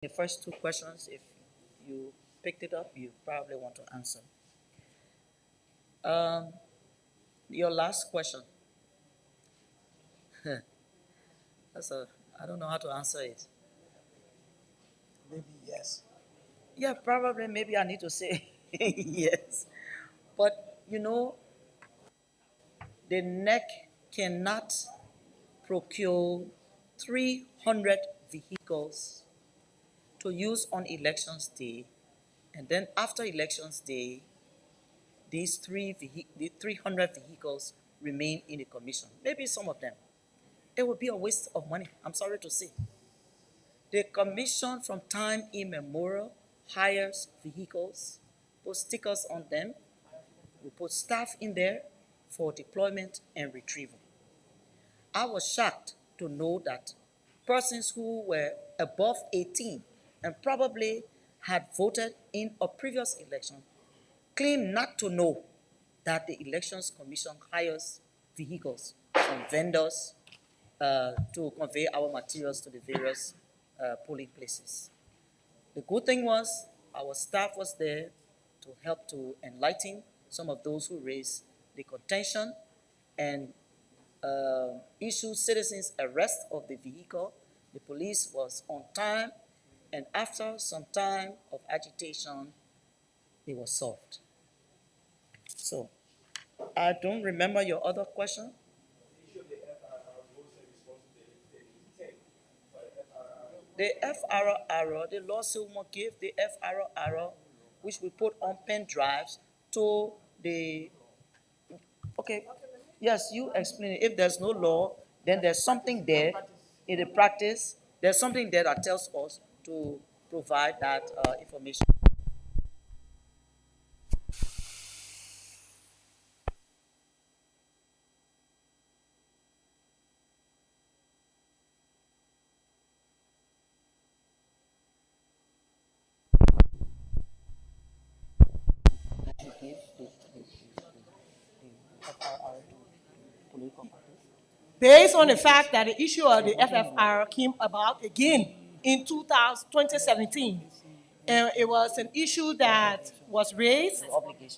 The first two questions, if you picked it up, you probably want to answer. Um, your last question. That's a, I don't know how to answer it. Maybe yes. Yeah, probably maybe I need to say yes. But the NEC cannot procure 300 vehicles to use on elections day, and then after elections day, the 300 vehicles remain in the commission. Maybe some of them. It would be a waste of money, I'm sorry to say. The commission from time immemorial hires vehicles, puts stickers on them, we put staff in there for deployment and retrieval. I was shocked to know that persons who were above 18 and probably had voted in a previous election claim not to know that the Elections Commission hires vehicles from vendors to convey our materials to the various polling places. The good thing was our staff was there to help to enlighten some of those who raised the contention and issue citizens arrest of the vehicle. The police was on time, and after some time of agitation, it was solved. So, I don't remember your other question. The FRR, the lawsuit will give the FRR, which we put on pen drives to the, okay, yes, you explain it. If there's no law, then there's something there in the practice, there's something there that tells us to provide that information. You give the FRR to political parties. Based on the fact that the issue of the FFR came about again in 2017, and it was an issue that was raised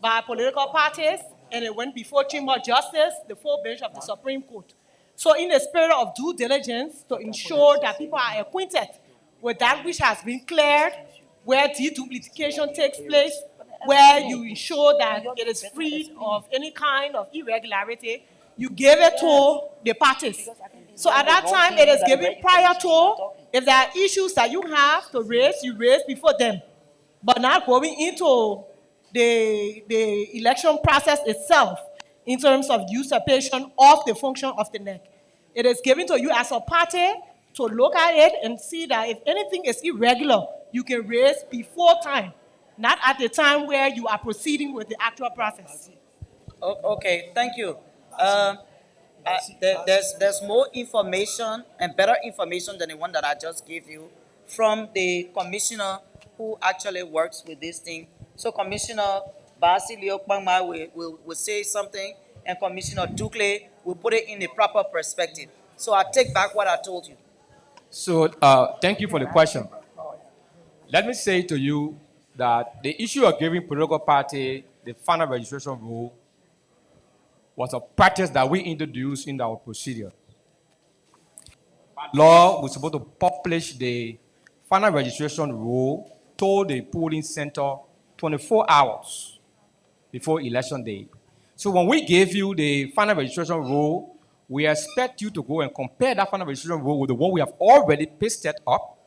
by political parties, and it went before Chamber of Justice, the full bench of the Supreme Court. So in the spirit of due diligence to ensure that people are acquainted with that which has been cleared, where deduplication takes place, where you ensure that it is free of any kind of irregularity, you give it to the parties. So at that time, it is given prior to, if there are issues that you have to raise, you raise before them. But not going into the election process itself in terms of usurpation of the function of the NEC. It is given to you as a party to look at it and see that if anything is irregular, you can raise before time, not at the time where you are proceeding with the actual process. Okay, thank you. There's more information and better information than the one that I just gave you from the commissioner who actually works with this thing. So Commissioner Basi Leokpangma will say something, and Commissioner Dukle will put it in the proper perspective. So I take back what I told you. So thank you for the question. Let me say to you that the issue of giving political party the final registration rule was a practice that we introduced in our procedure. Law was supposed to publish the final registration rule to the polling center 24 hours before election day. So when we gave you the final registration rule, we expect you to go and compare that final registration rule with the one we have already pasted up,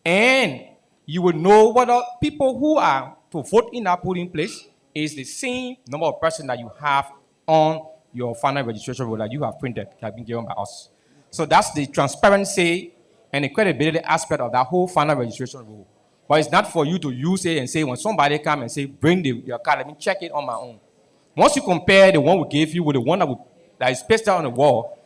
and you will know whether people who are to vote in that polling place is the same number of persons that you have on your final registration rule that you have printed, that have been given by us. So that's the transparency and the credibility aspect of that whole final registration rule. But it's not for you to use it and say, when somebody come and say, bring your card, let me check it on my own. Once you compare the one we gave you with the one that is pasted on the wall,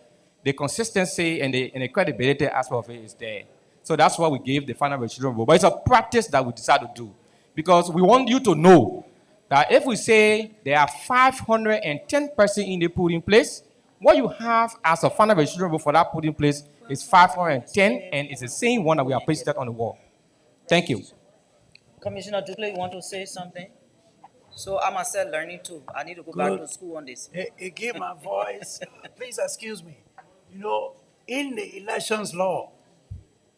the consistency and the credibility aspect of it is there. So that's why we gave the final registration rule. But it's a practice that we decided to do, because we want you to know that if we say there are 510 persons in the polling place, what you have as a final registration rule for that polling place is 510, and it's the same one that we have pasted on the wall. Thank you. Commissioner Dukley, you want to say something? So I'm myself learning too. I need to go back Good. to school on this. Again, my voice. Please excuse me. You know, in the elections law,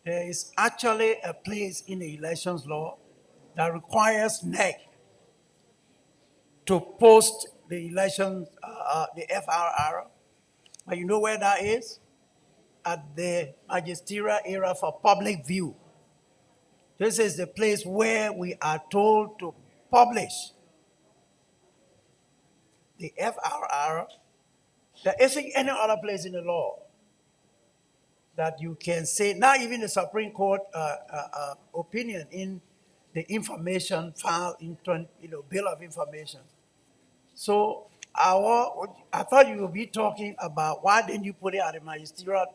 there is actually a place in the elections law that requires NEC to post the elections, the FRR. But you know where that is? At the magisterial area for public view. This is the place where we are told to publish the FRR. There isn't any other place in the law that you can say, not even the Supreme Court opinion in the information file in, Bill of Information. So I thought you would be talking about why didn't you put it at the magisterial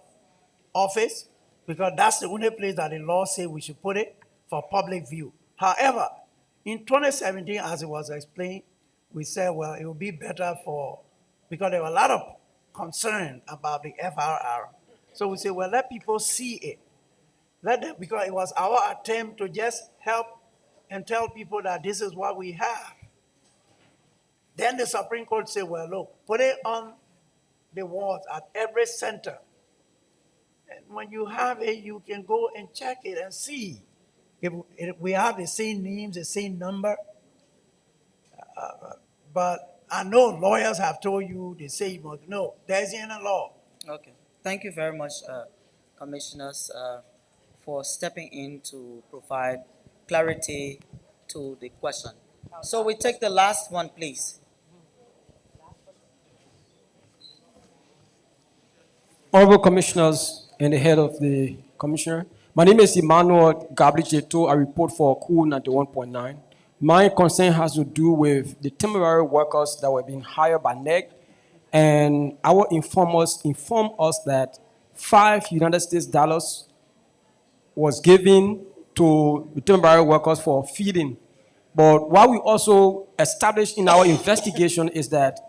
office? Because that's the only place that the law say we should put it for public view. However, in 2017, as it was explained, we said, well, it would be better because there were a lot of concern about the FRR. So we said, well, let people see it. Let them, because it was our attempt to just help and tell people that this is what we have. Then the Supreme Court said, well, look, put it on the walls at every center. And when you have it, you can go and check it and see if we have the same names, the same number. But I know lawyers have told you, they say, but no, there's in the law. Okay. Thank you very much, commissioners, for stepping in to provide clarity to the question. So we take the last one, please. Honorable Commissioners and the head of the Commissioner, my name is Emmanuel Gabriel. I report for Cool 91.9. My concern has to do with the temporary workers that were being hired by NEC, and our informers informed us that $5 was given to the temporary workers for feeding. But what we also established in our investigation is that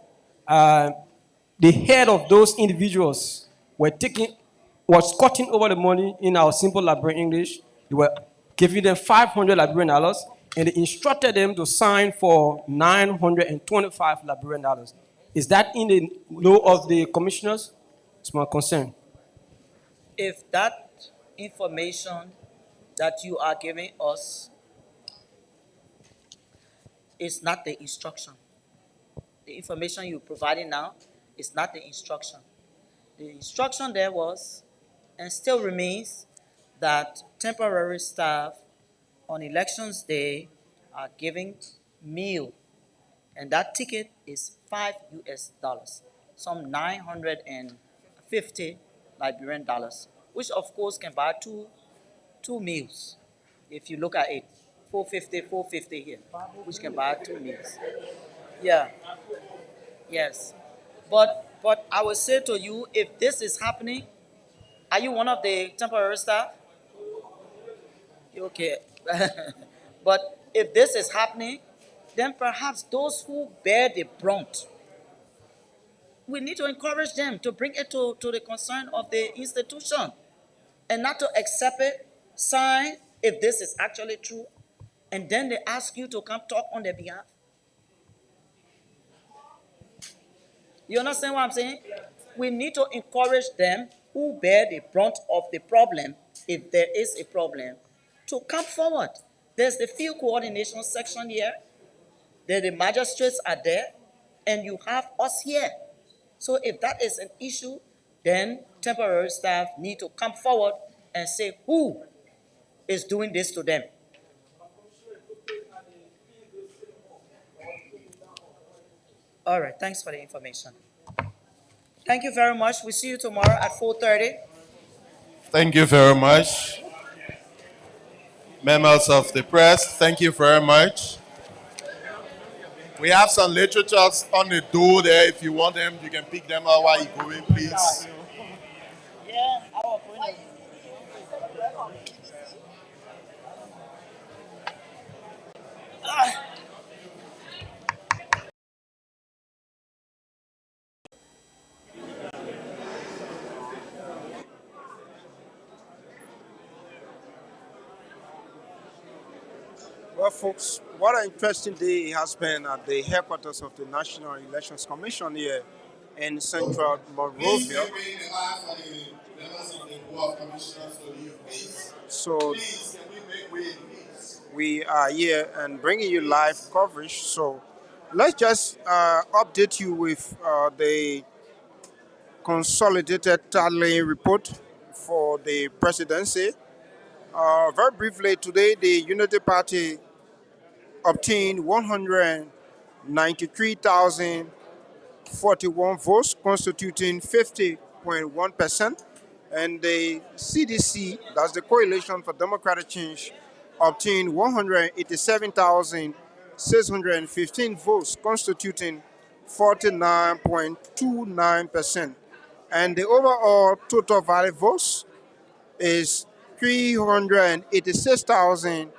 the head of those individuals was cutting over the money in our simple Liberian English. They were giving them $500 and they instructed them to sign for $925. Is that in the law of the commissioners? It's my concern. If that information that you are giving us is not the instruction, the information you're providing now is not the instruction. The instruction there was, and still remains, that temporary staff on elections day are giving meal, and that ticket is $5, some 950 Liberian dollars, which of course can buy two meals. If you look at it, 450 here, which can buy two meals. Yeah, yes. But I will say to you, if this is happening, are you one of the temporary staff? Okay. But if this is happening, then perhaps those who bear the brunt, we need to encourage them to bring it to the concern of the institution and not to accept it, sign if this is actually true, and then they ask you to come talk on their behalf. You understand what I'm saying? We need to encourage them who bear the brunt of the problem, if there is a problem, to come forward. There's the field coordination section here, the magistrates are there, and you have us here. So if that is an issue, then temporary staff need to come forward and say who is doing this to them. All right, thanks for the information. Thank you very much. We see you tomorrow at 4:30. Thank you very much. Members of the press, thank you very much. We have some literatures on the door there. If you want them, you can pick them up while you're going, please. Yeah, Well, folks, what an interesting day it has been at the headquarters of the National Elections Commission here in central Please Monrovia. can we make it live for the members of the Board of Commissioners to leave, please? So Please, can we make way, please? we are here and bringing you live coverage. So let's just update you with the consolidated tallying report for the presidency. Very briefly, today the Unity Party obtained 193,041 votes, constituting 50.1%. And the CDC, that's the Coalition for Democratic Change, obtained 187,615 votes, constituting 49.29%. And the overall total valid votes is 386,000